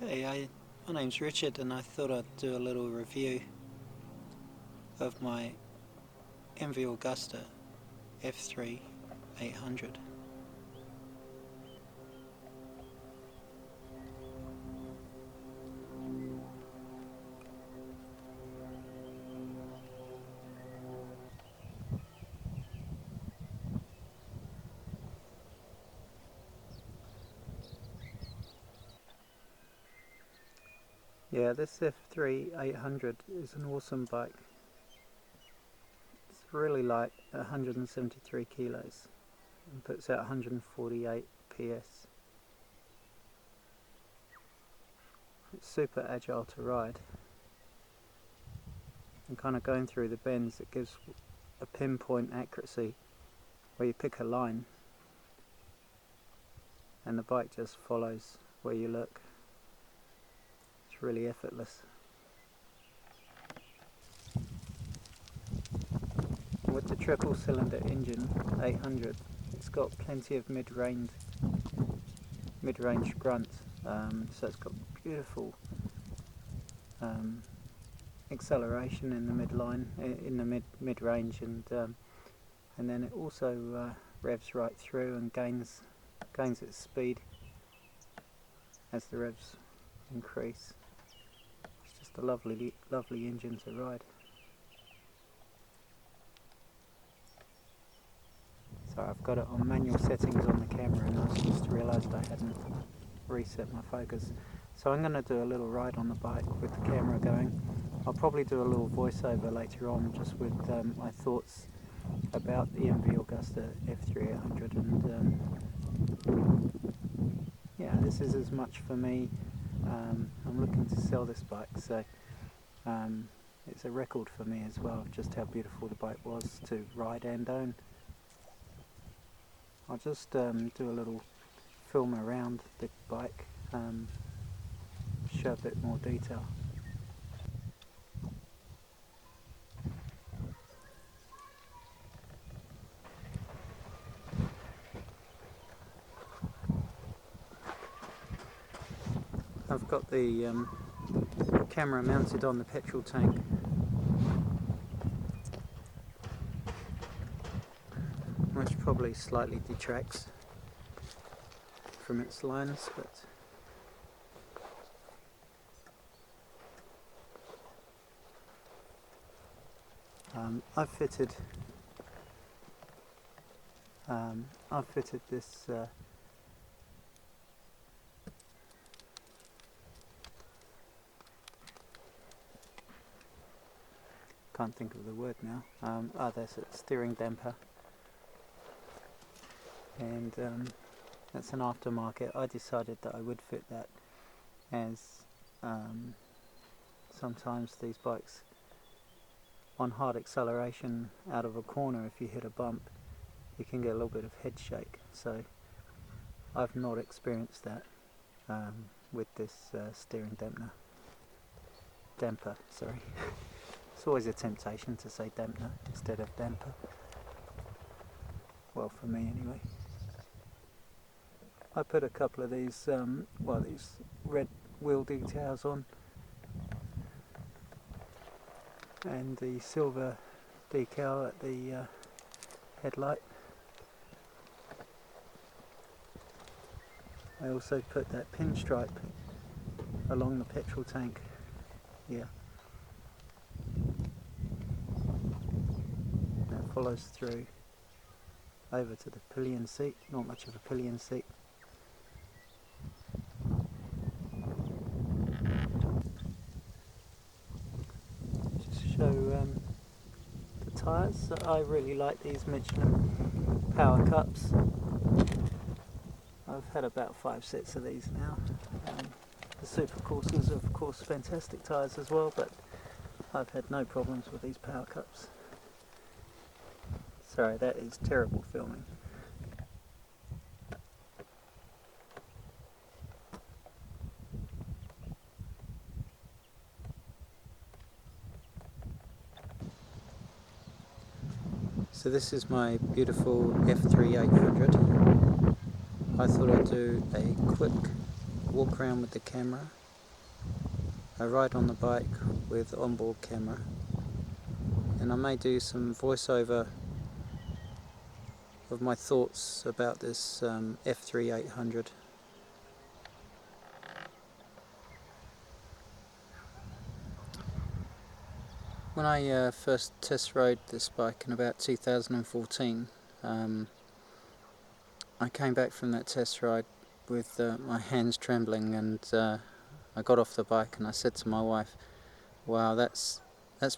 My name's Richard, and I thought I'd do a little review of my MV Agusta F3 800. Yeah, this F3 800 is an awesome bike. It's really light, 173 kilos, and puts out 148 PS. It's super agile to ride, and kind of going through the bends, it gives a pinpoint accuracy where you pick a line and the bike just follows where you look. It's really effortless. With the triple cylinder engine 800, it's got plenty of mid-range grunt, so it's got beautiful acceleration in the midline, in the mid-range, and then it also revs right through and gains its speed as the revs increase. It's just a lovely engine to ride. So I've got it on manual settings on the camera, and I just realised I hadn't reset my focus. So I'm going to do a little ride on the bike with the camera going. I'll probably do a little voiceover later on just with my thoughts about the MV Agusta F3 800, and yeah, this is as much for me. I'm looking to sell this bike, so it's a record for me as well, just how beautiful the bike was to ride and own. I'll just do a little film around the bike, show a bit more detail. I've got the camera mounted on the petrol tank, which probably slightly detracts from its lines, but I've fitted this can't think of the word now. There's a steering damper, and that's an aftermarket. I decided that I would fit that, as sometimes these bikes on hard acceleration out of a corner, if you hit a bump, you can get a little bit of head shake. So I've not experienced that with this steering damper, sorry. It's always a temptation to say dampener instead of damper. Well, for me anyway. I put a couple of these, these red wheel details on, and the silver decal at the headlight. I also put that pinstripe along the petrol tank here. That follows through over to the pillion seat. Not much of a pillion seat. Just show the tyres. I really like these Michelin Power Cups. I've had about 5 sets of these now. The Supercorsas are of course fantastic tyres as well, but I've had no problems with these Power Cups. Sorry, that is terrible filming. So this is my beautiful F3 800. I thought I'd do a quick walk around with the camera I ride on the bike with onboard camera, and I may do some voiceover of my thoughts about this F3 800. When I first test rode this bike in about 2014, I came back from that test ride with my hands trembling, and I got off the bike and I said to my wife, wow, that's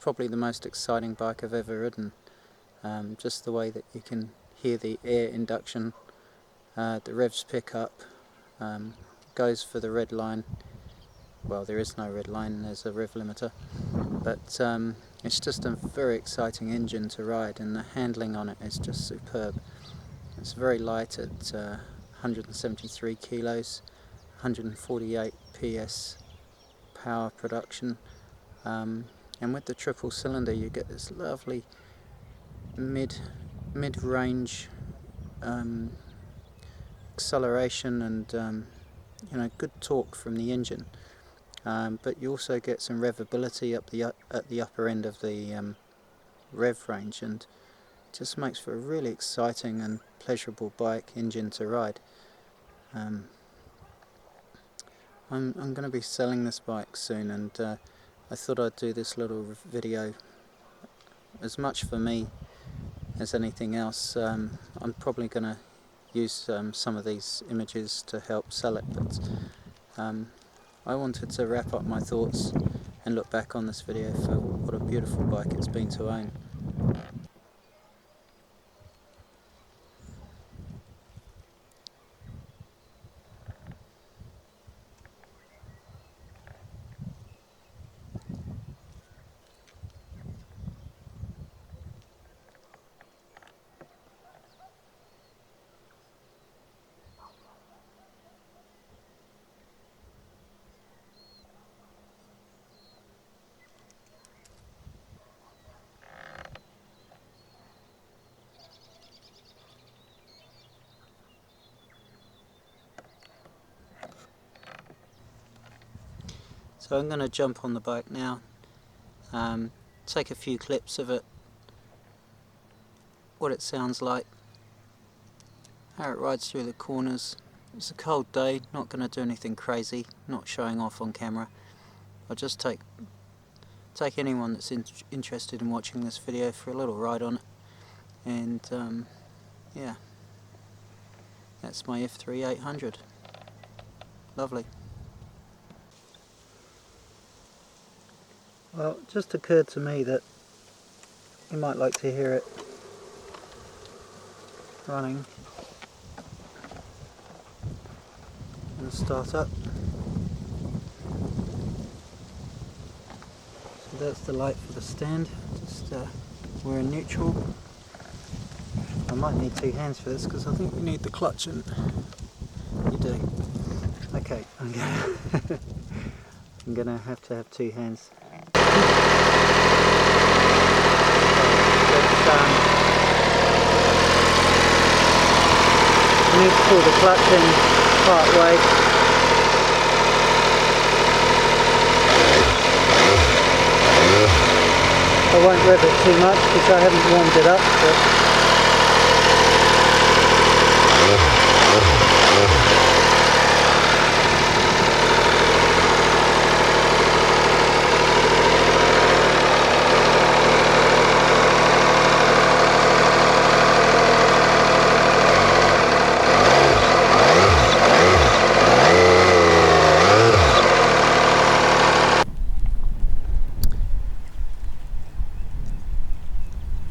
probably the most exciting bike I've ever ridden. Just the way that you can hear the air induction, the revs pick up, goes for the red line. Well, there is no red line, there's a rev limiter, but it's just a very exciting engine to ride, and the handling on it is just superb. It's very light at 173 kilos, 148 PS power production, and with the triple cylinder you get this lovely mid-range acceleration and good torque from the engine. But you also get some revability at the upper end of the rev range, and it just makes for a really exciting and pleasurable bike engine to ride. I'm going to be selling this bike soon, and I thought I'd do this little video as much for me as anything else. I'm probably going to use some of these images to help sell it, but I wanted to wrap up my thoughts and look back on this video for what a beautiful bike it's been to own. So I'm going to jump on the bike now, take a few clips of it, what it sounds like, how it rides through the corners. It's a cold day, not going to do anything crazy, not showing off on camera. I'll just take anyone that's interested in watching this video for a little ride on it. And yeah, that's my F3 800. Lovely. Well, it just occurred to me that you might like to hear it running in the start-up. So that's the light for the stand. Just we're in neutral. I might need two hands for this because I think we need the clutch, and you do. Okay, I'm gonna have to have two hands. I need to pull the clutch in part way. I won't rev it too much because I haven't warmed it up, but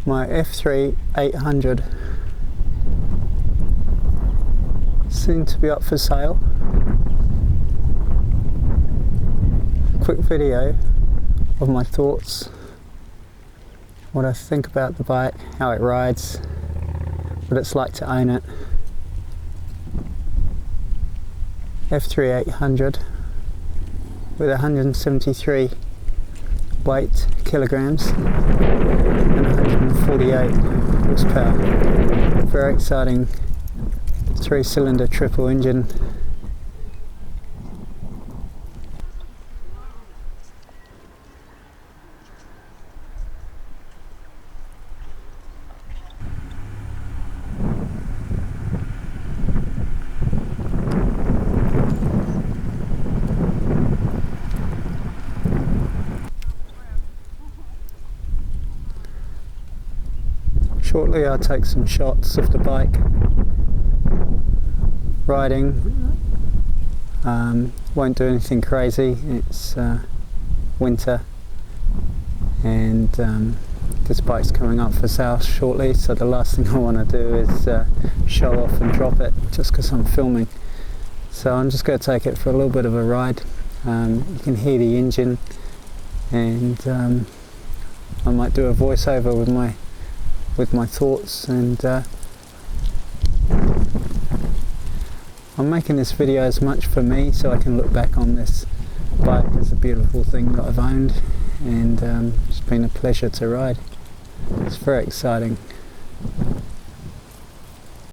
my F3 800 soon to be up for sale. Quick video of my thoughts, what I think about the bike, how it rides, what it's like to own it. F3 800 with 173 weight kilograms and 148 horsepower. Very exciting 3-cylinder triple engine. shortly I'll take some shots of the bike riding. Won't do anything crazy. It's winter, and this bike's coming up for sale shortly, so the last thing I want to do is show off and drop it just because I'm filming. So I'm just going to take it for a little bit of a ride. You can hear the engine, and I might do a voiceover with my thoughts, and I'm making this video as much for me so I can look back on this bike as a beautiful thing that I've owned, and it's been a pleasure to ride. It's very exciting.